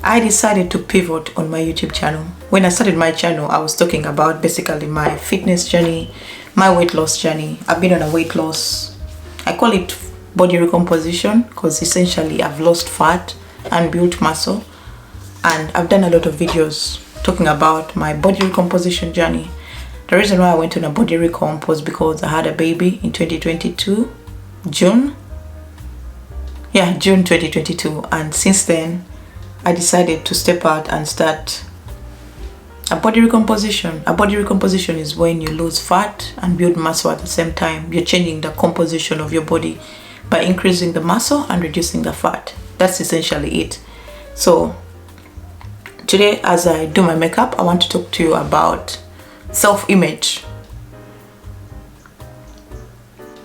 I decided to pivot on my YouTube channel. When I started my channel, I was talking about basically my fitness journey, my weight loss journey. I've been on a weight loss, I call it body recomposition, because essentially I've lost fat and built muscle. And I've done a lot of videos talking about my body recomposition journey. The reason why I went on a body recomp was because I had a baby in 2022, June 2022. And since then, I decided to step out and start a body recomposition. A body recomposition is when you lose fat and build muscle at the same time. You're changing the composition of your body by increasing the muscle and reducing the fat. That's essentially it. So today, as I do my makeup, I want to talk to you about self-image.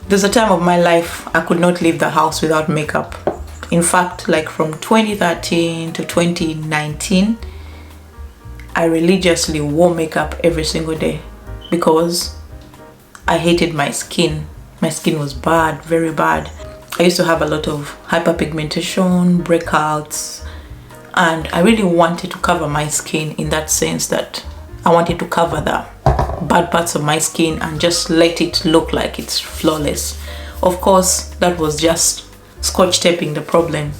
There's a time of my life I could not leave the house without makeup. In fact, like from 2013 to 2019, I religiously wore makeup every single day because I hated my skin. My skin was bad, very bad. I used to have a lot of hyperpigmentation, breakouts, and I really wanted to cover my skin in that sense that I wanted to cover the bad parts of my skin and just let it look like it's flawless. Of course, that was just scotch taping the problem.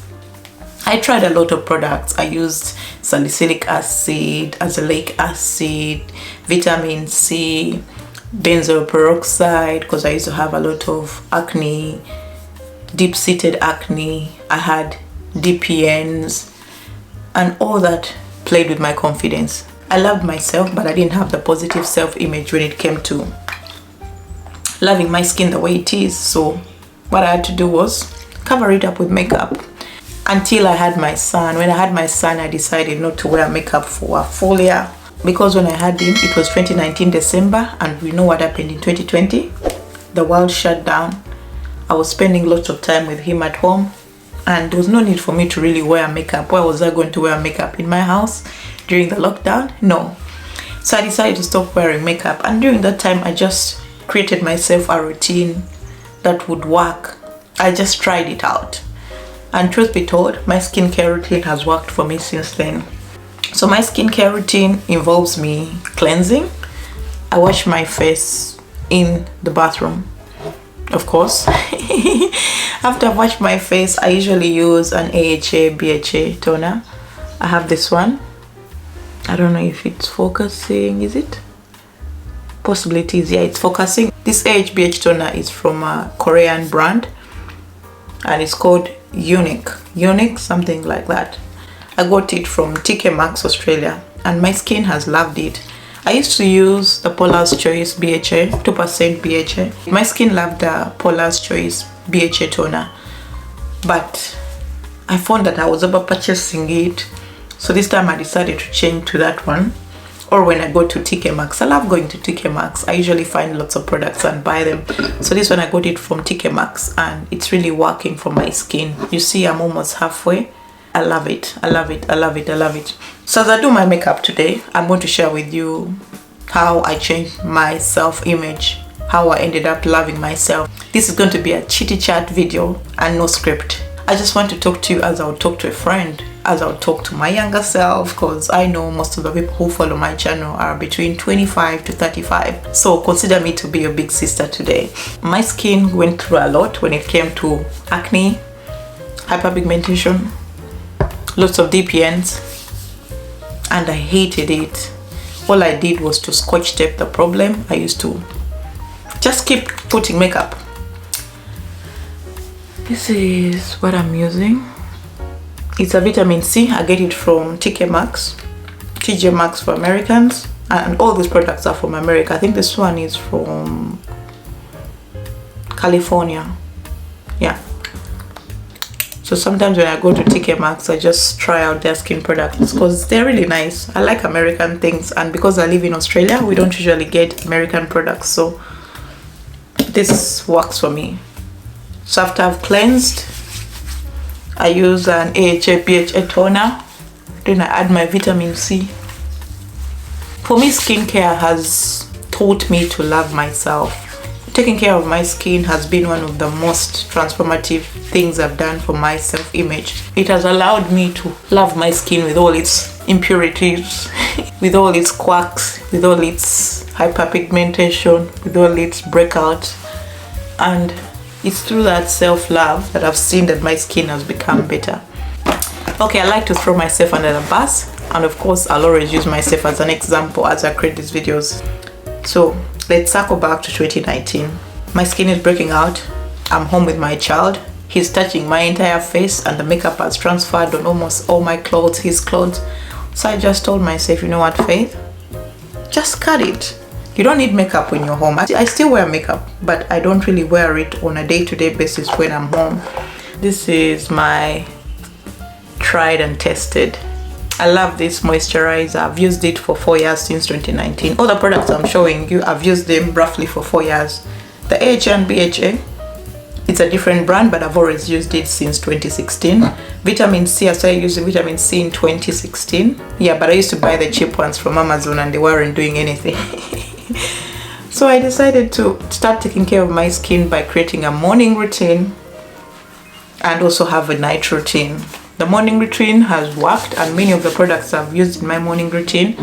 I tried a lot of products. I used salicylic acid, azelaic acid, vitamin C, benzoyl peroxide, because I used to have a lot of acne, deep-seated acne. I had DPNs, and all that played with my confidence. I loved myself, but I didn't have the positive self-image when it came to loving my skin the way it is. So what I had to do was cover it up with makeup until I had my son. When I had my son, I decided not to wear makeup for a full year, because when I had him, it was 2019 December, and we know what happened in 2020. The world shut down. I was spending lots of time with him at home, and there was no need for me to really wear makeup. Why was I going to wear makeup in my house during the lockdown? No. So I decided to stop wearing makeup, and during that time I just created myself a routine that would work. I just tried it out, and truth be told, my skincare routine has worked for me since then. So my skincare routine involves me cleansing. I wash my face in the bathroom, of course. After I've washed my face, I usually use an AHA BHA toner. I have this one. I don't know if it's focusing. Is it? Possibly it is. Yeah, it's focusing. This AHBH toner is from a Korean brand, and it's called Unique, something like that. I got it from TK Maxx Australia, and my skin has loved it. I used to use the Paula's Choice BHA, 2% BHA. My skin loved the Paula's Choice BHA toner, but I found that I was over purchasing it. So this time I decided to change to that one. Or when I go to TK Maxx, I love going to TK Maxx. I usually find lots of products and buy them. So this one I got it from TK Maxx, and it's really working for my skin. You see, I'm almost halfway. I love it. I love it. I love it. I love it. So as I do my makeup today, I'm going to share with you how I changed my self-image, how I ended up loving myself. This is going to be a chitty chat video and no script. I just want to talk to you as I would talk to a friend, as I would talk to my younger self, because I know most of the people who follow my channel are between 25 to 35. So consider me to be your big sister today. My skin went through a lot when it came to acne, hyperpigmentation, lots of DPNs, and I hated it. All I did was to scotch tape the problem. I used to just keep putting makeup. This is what I'm using. It's a vitamin C. I get it from TK Maxx, TJ Maxx for Americans, and all these products are from America. I think this one is from California. Yeah. So sometimes when I go to TK Maxx, I just try out their skin products because they're really nice. I like American things, and because I live in Australia, we don't usually get American products, so this works for me. So after I've cleansed, I use an AHA BHA toner, then I add my vitamin C. For me, skincare has taught me to love myself. Taking care of my skin has been one of the most transformative things I've done for my self-image. It has allowed me to love my skin with all its impurities, with all its quirks, with all its hyperpigmentation, with all its breakouts. And it's through that self-love that I've seen that my skin has become better. Okay, I like to throw myself under the bus, and of course I'll always use myself as an example as I create these videos. So let's circle back to 2019. My skin is breaking out. I'm home with my child. He's touching my entire face and the makeup has transferred on almost all my clothes, his clothes. So I just told myself, you know what, Faith? Just cut it. You don't need makeup when you're home. I still wear makeup, but I don't really wear it on a day-to-day basis when I'm home. This is my tried and tested. I love this moisturizer. I've used it for 4 years since 2019. All the products I'm showing you, I've used them roughly for 4 years. The AHA and BHA, it's a different brand, but I've always used it since 2016. Vitamin C, I started using vitamin C in 2016. Yeah, but I used to buy the cheap ones from Amazon and they weren't doing anything. So I decided to start taking care of my skin by creating a morning routine and also have a night routine. The morning routine has worked, and many of the products I've used in my morning routine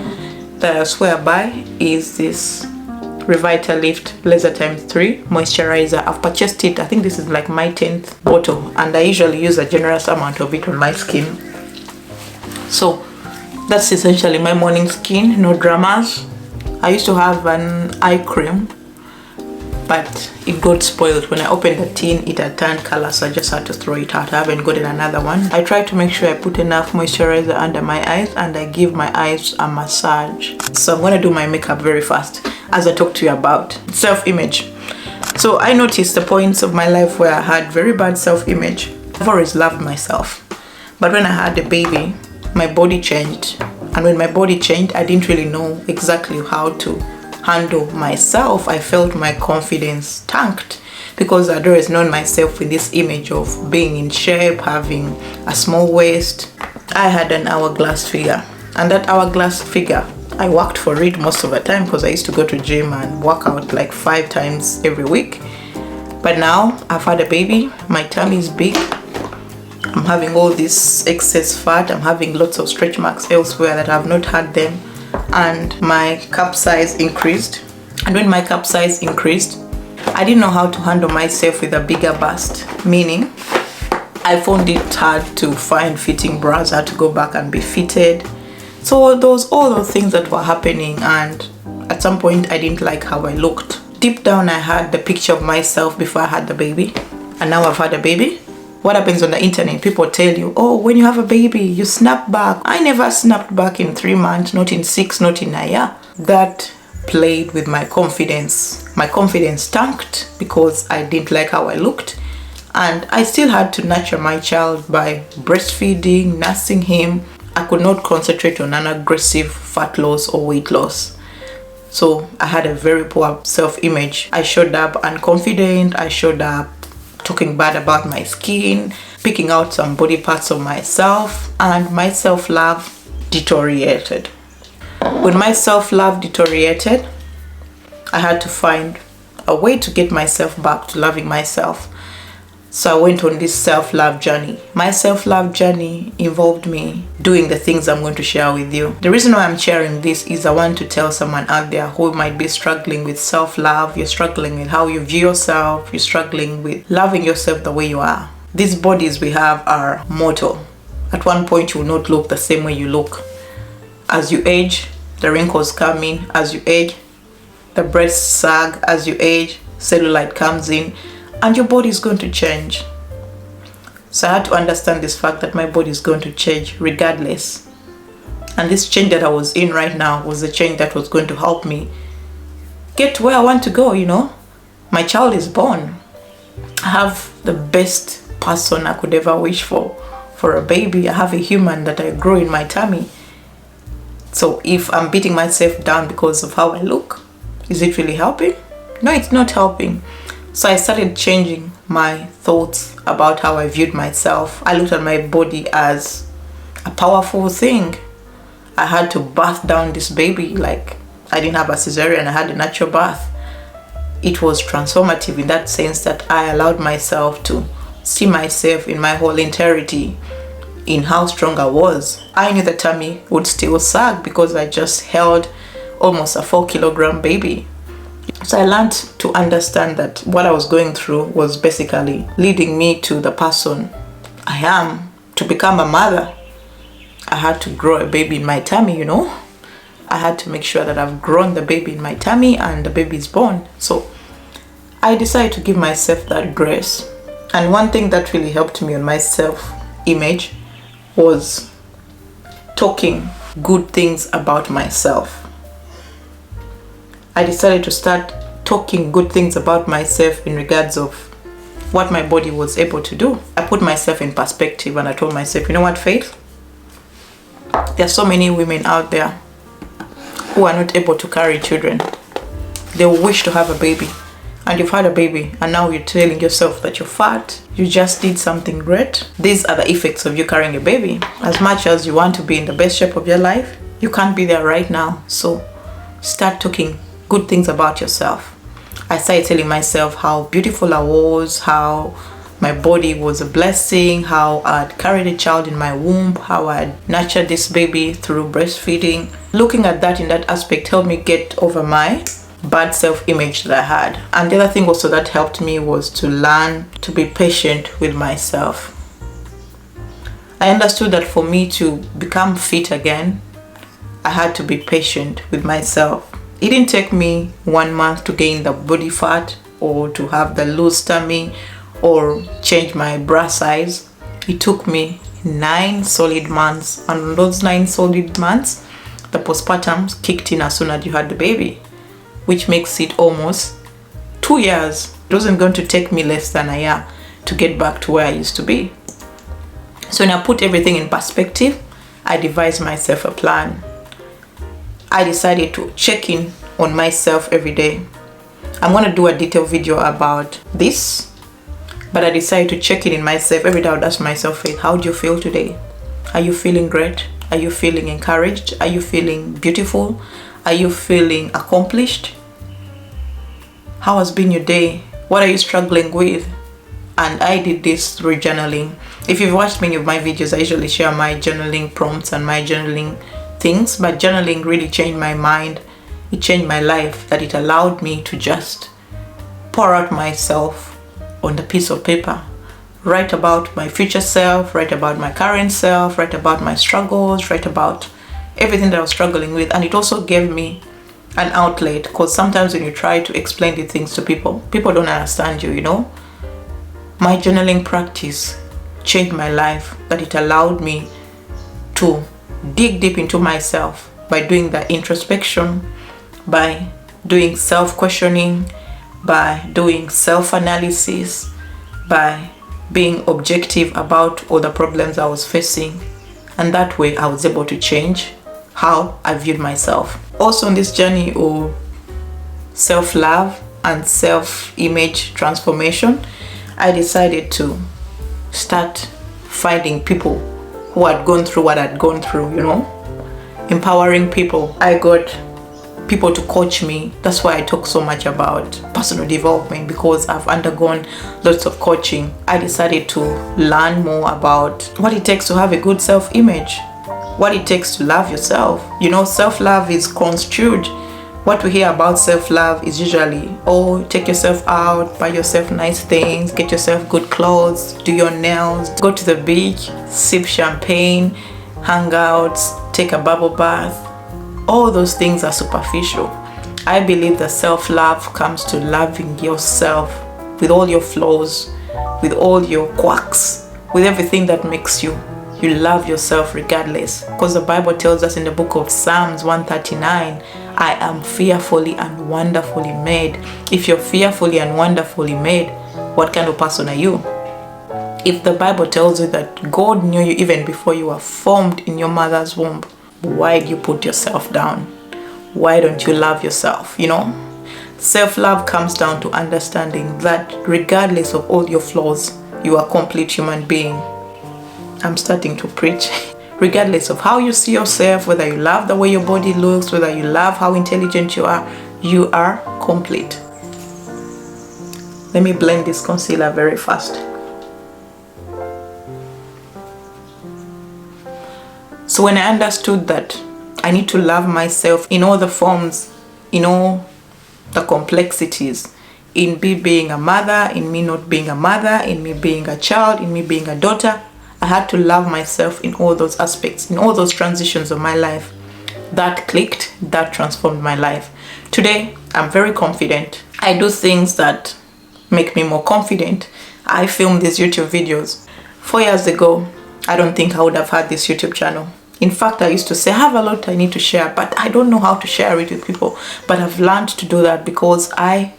that I swear by is this Revitalift Laser Times 3 moisturizer. I've purchased it. I think this is like my 10th bottle, and I usually use a generous amount of it on my skin. So that's essentially my morning skin, no dramas. I used to have an eye cream, but it got spoiled. When I opened the tin, it had turned color, so I just had to throw it out. I haven't gotten another one. I try to make sure I put enough moisturizer under my eyes and I give my eyes a massage. So I'm gonna do my makeup very fast as I talk to you about self-image. So I noticed the points of my life where I had very bad self-image. I've always loved myself, but when I had a baby, my body changed. And when my body changed, I didn't really know exactly how to handle myself. I felt my confidence tanked because I'd always known myself with this image of being in shape, having a small waist. I had an hourglass figure, and that hourglass figure, I worked for it most of the time because I used to go to gym and work out like 5 times every week. But now I've had a baby, my tummy is big, I'm having all this excess fat, I'm having lots of stretch marks elsewhere that I've not had them, and my cup size increased. And when my cup size increased, I didn't know how to handle myself with a bigger bust, meaning I found it hard to find fitting bras. I had to go back and be fitted. So all those things that were happening, and at some point I didn't like how I looked. Deep down I had the picture of myself before I had the baby, and now I've had a baby. What happens on the internet? People tell you, oh, when you have a baby, you snap back. I never snapped back in 3 months, not in 6, not in a year. That played with my confidence. My confidence tanked because I didn't like how I looked. And I still had to nurture my child by breastfeeding, nursing him. I could not concentrate on an aggressive fat loss or weight loss. So I had a very poor self-image. I showed up unconfident. I showed up talking bad about my skin, picking out some body parts of myself, and my self-love deteriorated. When my self-love deteriorated, I had to find a way to get myself back to loving myself. So I went on this self-love journey. My self-love journey involved me doing the things I'm going to share with you. The reason why I'm sharing this is I want to tell someone out there who might be struggling with self-love. You're struggling with how you view yourself. You're struggling with loving yourself the way you are. These bodies we have are mortal. At one point you will not look the same way you look. As you age, the wrinkles come in. As you age, the breasts sag. As you age, cellulite comes in. And your body is going to change. So I had to understand this fact that my body is going to change regardless. And this change that I was in right now was the change that was going to help me get to where I want to go, you know. My child is born. I have the best person I could ever wish for a baby. I have a human that I grow in my tummy. So if I'm beating myself down because of how I look, is it really helping? No, it's not helping. So I started changing my thoughts about how I viewed myself. I looked at my body as a powerful thing. I had to birth down this baby. Like, I didn't have a cesarean, I had a natural birth. it was transformative in that sense that I allowed myself to see myself in my whole entirety, in how strong I was. I knew the tummy would still sag because I just held almost a 4-kilogram baby. So I learned to understand that what I was going through was basically leading me to the person I am, to become a mother. I had to grow a baby in my tummy, I had to make sure that I've grown the baby in my tummy and the baby is born. So I decided to give myself that grace. And one thing that really helped me on my self-image was talking good things about myself. I decided to start talking good things about myself in regards of what my body was able to do. I put myself in perspective and I told myself, you know what, Faith? There are so many women out there who are not able to carry children. They wish to have a baby, and you've had a baby and now you're telling yourself that you're fat, you just did something great. These are the effects of you carrying a baby. As much as you want to be in the best shape of your life, you can't be there right now. So start talking good things about yourself. I started telling myself how beautiful I was, how my body was a blessing, how I'd carried a child in my womb, how I'd nurtured this baby through breastfeeding. Looking at that in that aspect helped me get over my bad self-image that I had. And the other thing also that helped me was to learn to be patient with myself. I understood that for me to become fit again, I had to be patient with myself. It didn't take me 1 month to gain the body fat or to have the loose tummy or change my bra size. It took me 9 solid months, and on those 9 solid months, the postpartum kicked in as soon as you had the baby, which makes it almost 2 years. It wasn't going to take me less than a year to get back to where I used to be. So when I put everything in perspective, I devised myself a plan. I decided to check in on myself every day. I'm going to do a detailed video about this, but I decided to check in myself every day. I would ask myself, Faith, how do you feel today? Are you feeling great? Are you feeling encouraged? Are you feeling beautiful? Are you feeling accomplished? How has been your day? What are you struggling with? And I did this through journaling. If you've watched many of my videos, I usually share my journaling prompts and my journaling things, but journaling really changed my mind. It changed my life, that it allowed me to just pour out myself on the piece of paper, write about my future self, write about my current self, write about my struggles, write about everything that I was struggling with. And it also gave me an outlet, because sometimes when you try to explain the things to people don't understand you. My journaling practice changed my life, that it allowed me to dig deep into myself by doing the introspection, by doing self-questioning, by doing self-analysis, by being objective about all the problems I was facing. And that way I was able to change how I viewed myself. Also on this journey of self-love and self-image transformation, I decided to start finding people who had gone through what I'd gone through, empowering people. I got people to coach me. That's why I talk so much about personal development, because I've undergone lots of coaching. I decided to learn more about what it takes to have a good self-image, what it takes to love yourself. Self-love is construed. What we hear about self-love is usually, take yourself out, buy yourself nice things, get yourself good clothes, do your nails, go to the beach, sip champagne, hang out, take a bubble bath. All those things are superficial. I believe that self-love comes to loving yourself with all your flaws, with all your quirks, with everything that makes you. You love yourself regardless, because the Bible tells us in the book of Psalms 139, I am fearfully and wonderfully made. If you're fearfully and wonderfully made, what kind of person are you? If the Bible tells you that God knew you even before you were formed in your mother's womb, why do you put yourself down? Why don't you love yourself? Self-love comes down to understanding that regardless of all your flaws, you are a complete human being. I'm starting to preach. Regardless of how you see yourself, whether you love the way your body looks, whether you love how intelligent you are complete. Let me blend this concealer very fast. So when I understood that I need to love myself in all the forms, in all the complexities, in me being a mother, in me not being a mother, in me being a child, in me being a daughter, I had to love myself in all those aspects, in all those transitions of my life. That clicked, that transformed my life. Today, I'm very confident. I do things that make me more confident. I film these YouTube videos. 4 years ago, I don't think I would have had this YouTube channel. In fact, I used to say, I have a lot I need to share, but I don't know how to share it with people. But I've learned to do that because I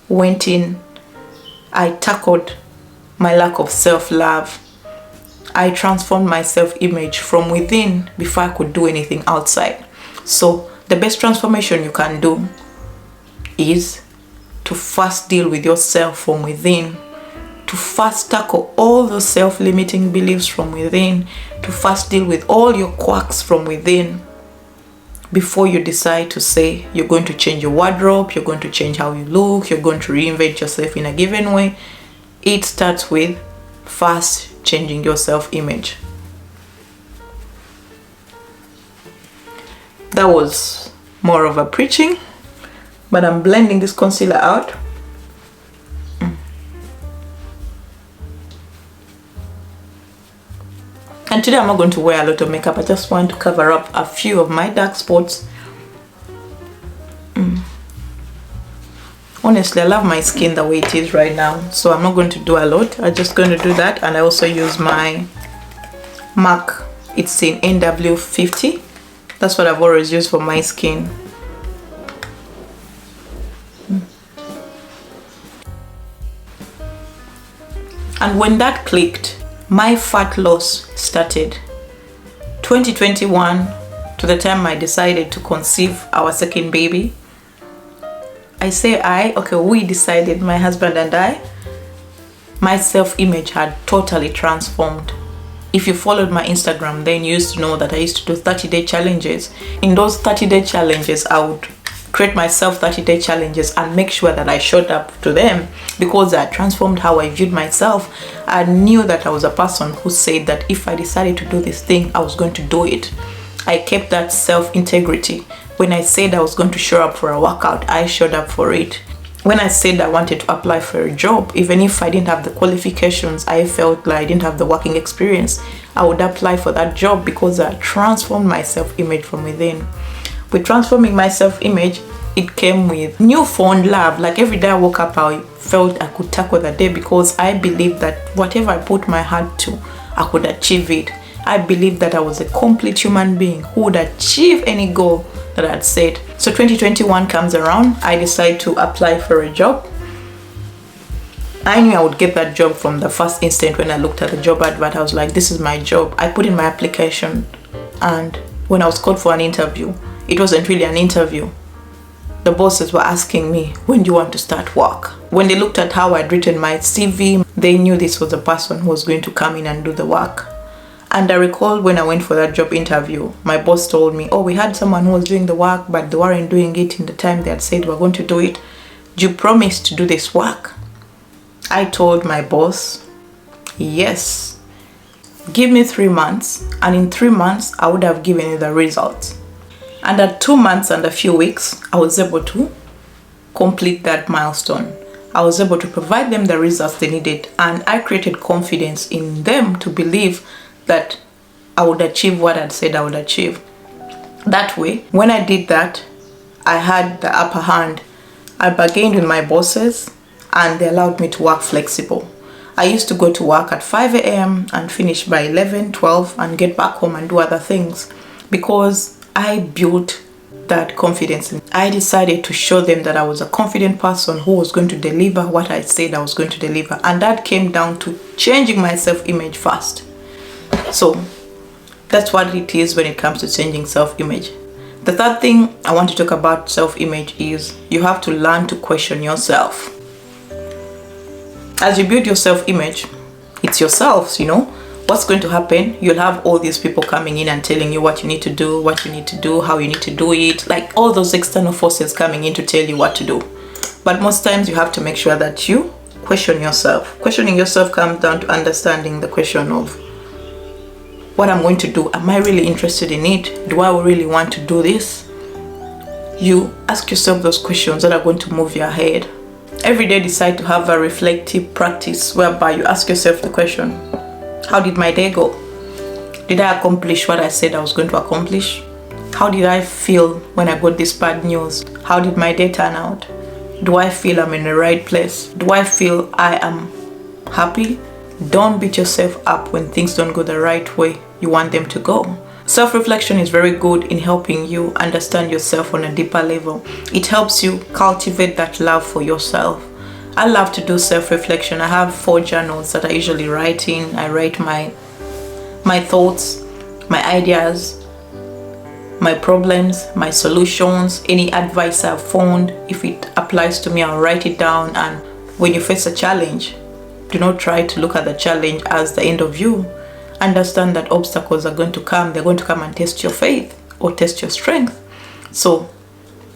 went in, I tackled my lack of self-love. I transformed my self-image from within before I could do anything outside. So the best transformation you can do is to first deal with yourself from within, to first tackle all those self-limiting beliefs from within, to first deal with all your quirks from within before you decide to say you're going to change your wardrobe, you're going to change how you look, you're going to reinvent yourself in a given way. It starts with first changing your self-image. That was more of a preaching, but I'm blending this concealer out. And today I'm not going to wear a lot of makeup. I just want to cover up a few of my dark spots. Honestly, I love my skin the way it is right now, so I'm not going to do a lot. I'm just going to do that. And I also use my MAC. It's in NW50. That's what I've always used for my skin. And when that clicked, my fat loss started. 2021, to the time I decided to conceive our second baby. We decided, my husband and I, my self-image had totally transformed. If you followed my Instagram, then you used to know that I used to do 30-day challenges. In those 30-day challenges, I would create myself 30-day challenges and make sure that I showed up to them because I transformed how I viewed myself. I knew that I was a person who said that if I decided to do this thing, I was going to do it. I kept that self-integrity. When I said I was going to show up for a workout, I showed up for it. When I said I wanted to apply for a job, even if I didn't have the qualifications, I felt like I didn't have the working experience, I would apply for that job because I transformed my self-image from within. With transforming my self-image, it came with newfound love. Like every day I woke up, I felt I could tackle the day because I believed that whatever I put my heart to, I could achieve it. I believed that I was a complete human being who would achieve any goal that I'd set. So 2021 comes around, I decide to apply for a job. I knew I would get that job from the first instant. When I looked at the job advert, I was like, this is my job. I put in my application, and when I was called for an interview, it wasn't really an interview. The bosses were asking me, when do you want to start work? When they looked at how I'd written my CV, they knew this was the person who was going to come in and do the work. And I recall when I went for that job interview, my boss told me, we had someone who was doing the work, but they weren't doing it in the time they had said we're going to do it. Do you promise to do this work? I told my boss, yes. Give me 3 months, and in 3 months, I would have given you the results. And at 2 months and a few weeks, I was able to complete that milestone. I was able to provide them the results they needed, and I created confidence in them to believe that I would achieve what I'd said I would achieve. That way, when I did that, I had the upper hand. I bargained with my bosses, and they allowed me to work flexible. I used to go to work at 5 a.m. and finish by 11, 12 and get back home and do other things because I built that confidence. I decided to show them that I was a confident person who was going to deliver what I said I was going to deliver. And that came down to changing my self-image first. So that's what it is when it comes to changing self-image. The third thing I want to talk about self-image is you have to learn to question yourself. As you build your self-image, it's yourselves, what's going to happen. You'll have all these people coming in and telling you what you need to do, how you need to do it, like all those external forces coming in to tell you what to do. But most times you have to make sure that you question yourself. Questioning yourself comes down to understanding the question of what I'm going to do. Am I really interested in it? Do I really want to do this? You ask yourself those questions that are going to move you ahead. Every day decide to have a reflective practice whereby you ask yourself the question, how did my day go? Did I accomplish what I said I was going to accomplish? How did I feel when I got this bad news? How did my day turn out? Do I feel I'm in the right place? Do I feel I am happy? Don't beat yourself up when things don't go the right way you want them to go. Self-reflection is very good in helping you understand yourself on a deeper level. It helps you cultivate that love for yourself. I love to do self-reflection. I have 4 journals that I usually write in. I write my thoughts, my ideas, my problems, my solutions, any advice I've found. If it applies to me, I'll write it down. And when you face a challenge, do not try to look at the challenge as the end of you. Understand that obstacles are going to come. They're going to come and test your faith or test your strength. So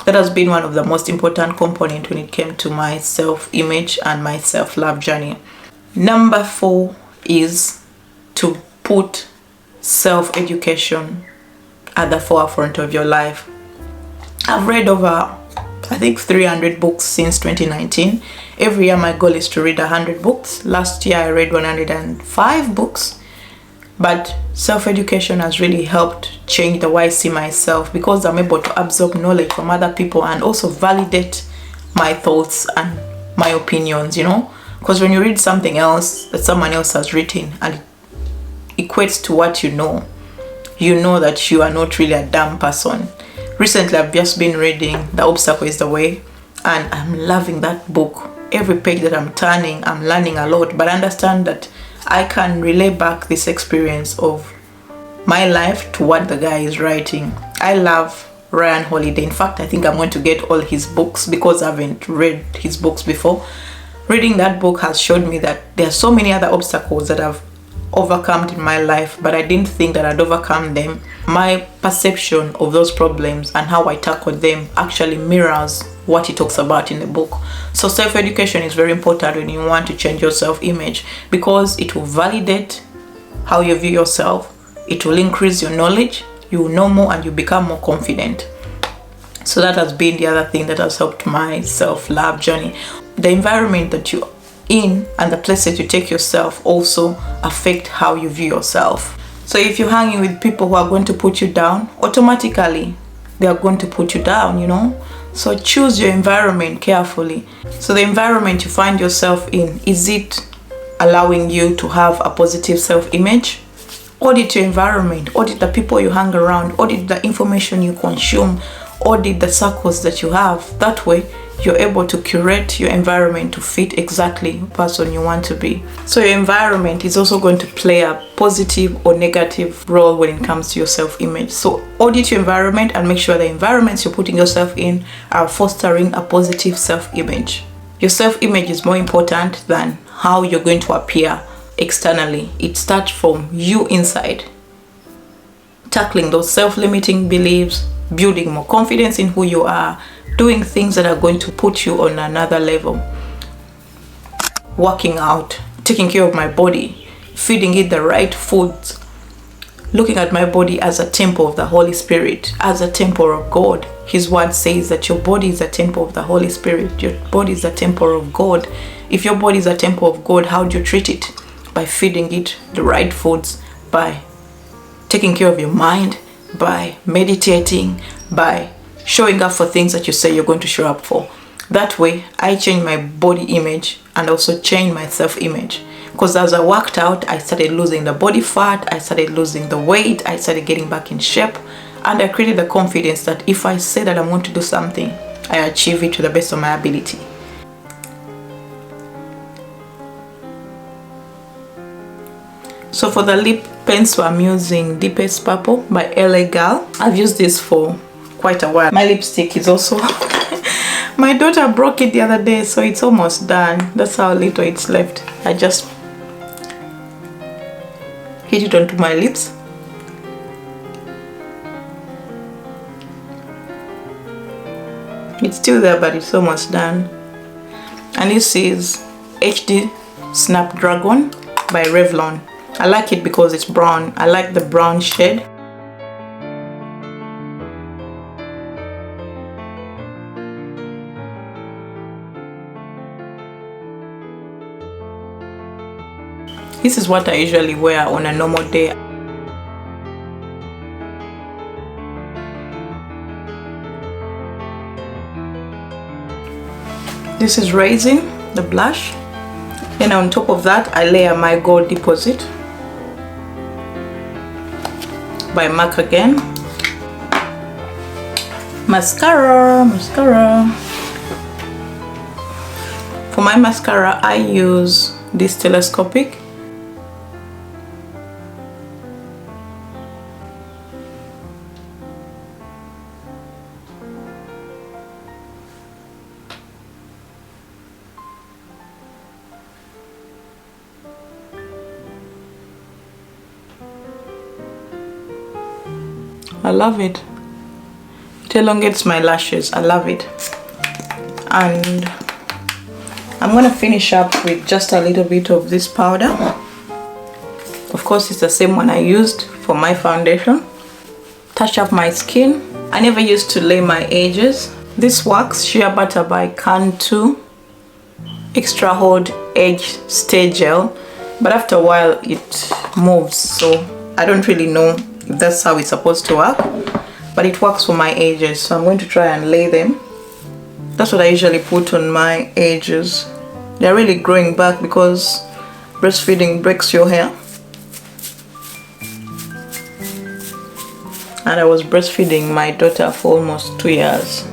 that has been one of the most important components when it came to my self-image and my self-love journey. Number 4 is to put self-education at the forefront of your life. I've read over, I think, 300 books since 2019. Every year my goal is to read 100 books. Last year I read 105 books. But self-education has really helped change the way I see myself, because I'm able to absorb knowledge from other people and also validate my thoughts and my opinions, because when you read something else that someone else has written and it equates to what you know that you are not really a dumb person. Recently I've just been reading The Obstacle is the Way, and I'm loving that book. Every page that I'm turning, I'm learning a lot, but I understand that I can relay back this experience of my life to what the guy is writing. I love Ryan Holiday. In fact, I think I'm going to get all his books because I haven't read his books before. Reading that book has showed me that there are so many other obstacles that I've overcome in my life, but I didn't think that I'd overcome them. My perception of those problems and how I tackled them actually mirrors what he talks about in the book. So self-education is very important when you want to change your self-image, because it will validate how you view yourself. It will increase your knowledge. You will know more and you become more confident. So that has been the other thing that has helped my self-love journey. The environment that you're in and the places you take yourself also affect how you view yourself. So if you're hanging with people who are going to put you down, automatically they are going to put you down, So choose your environment carefully. So the environment you find yourself in, is it allowing you to have a positive self-image? Audit your environment, audit the people you hang around, audit the information you consume, audit the circles that you have. That way you're able to curate your environment to fit exactly the person you want to be. So your environment is also going to play a positive or negative role when it comes to your self-image. So audit your environment and make sure the environments you're putting yourself in are fostering a positive self-image. Your self-image is more important than how you're going to appear externally. It starts from you inside. Tackling those self-limiting beliefs, building more confidence in who you are, doing things that are going to put you on another level. Working out, taking care of my body, feeding it the right foods, looking at my body as a temple of the Holy Spirit, as a temple of God. His word says that your body is a temple of the Holy Spirit. Your body is a temple of God. If your body is a temple of God, how do you treat it? By feeding it the right foods, by taking care of your mind, by meditating, by showing up for things that you say you're going to show up for. That way, I change my body image and also change my self-image. Because as I worked out, I started losing the body fat, I started losing the weight, I started getting back in shape, and I created the confidence that if I say that I'm going to do something, I achieve it to the best of my ability. So for the lip pencil, I'm using Deepest Purple by LA Girl. I've used this for quite a while. My lipstick is also my daughter broke it the other day, so it's almost done. That's how little it's left. I just hit it onto my lips. It's still there, but it's almost done. And this is HD Snapdragon by Revlon. I like it because it's brown. I like the brown shade. This is what I usually wear on a normal day. This is Raisin, the blush. Then on top of that, I layer my Gold Deposit by MAC again. Mascara. For my mascara, I use this telescopic. I love it. It elongates my lashes. I love it. And I'm gonna finish up with just a little bit of this powder. Of course, it's the same one I used for my foundation. Touch up my skin. I never used to lay my edges. This wax Shea Butter by Cantu Extra Hold Edge Stay Gel, but after a while it moves, so I don't really know if that's how it's supposed to work, but it works for my edges, so I'm going to try and lay them. That's what I usually put on my edges. They're really growing back because breastfeeding breaks your hair, and I was breastfeeding my daughter for almost 2 years.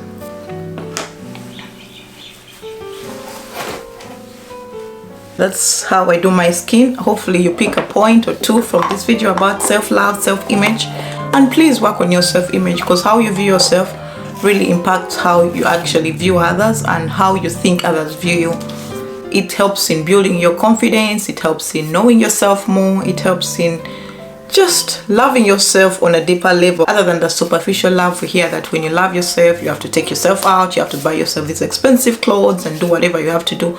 That's how I do my skin. Hopefully you pick a point or two from this video about self-love, self-image, and please work on your self-image, because how you view yourself really impacts how you actually view others and how you think others view you. It helps in building your confidence, it helps in knowing yourself more, it helps in just loving yourself on a deeper level, other than the superficial love. We hear that when you love yourself, you have to take yourself out, you have to buy yourself these expensive clothes and do whatever you have to do.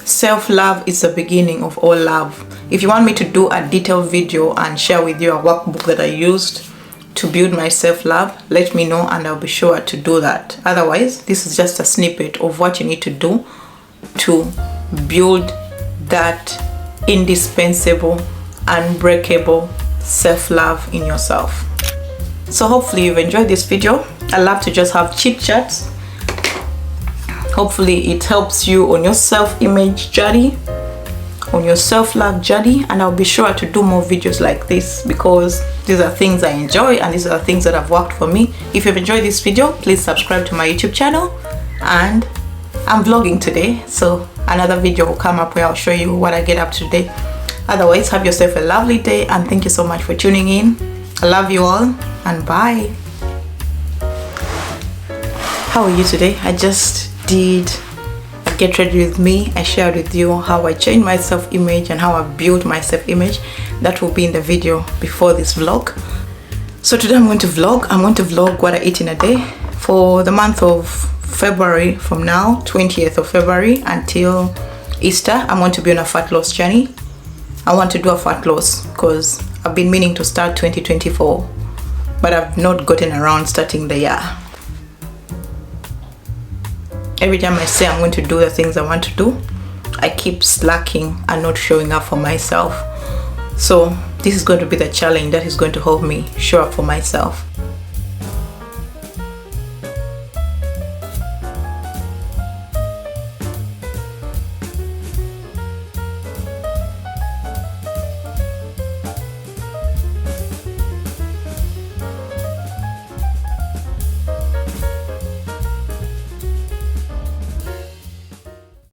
Self-love is the beginning of all love. If you want me to do a detailed video and share with you a workbook that I used to build my self-love, let me know and I'll be sure to do that. Otherwise, this is just a snippet of what you need to do to build that indispensable, unbreakable self-love in yourself. So hopefully you've enjoyed this video. I love to just have chit chats. Hopefully it helps you on your self-image journey, on your self-love journey, and I'll be sure to do more videos like this because these are things I enjoy and these are things that have worked for me. If you've enjoyed this video, please subscribe to my YouTube channel. And I'm vlogging today, so another video will come up where I'll show you what I get up to today. Otherwise, have yourself a lovely day and thank you so much for tuning in. I love you all and bye. How are you today? I just did a get ready with me. I shared with you how I changed my self-image and how I built my self-image. That will be in the video before this vlog. So today I'm going to vlog what I eat in a day for the month of February. From now, 20th of February until Easter, I'm going to be on a fat loss journey. I want to do a fat loss because I've been meaning to start 2024, but I've not gotten around starting the year. Every time I say I'm going to do the things I want to do, I keep slacking and not showing up for myself. So this is going to be the challenge that is going to help me show up for myself.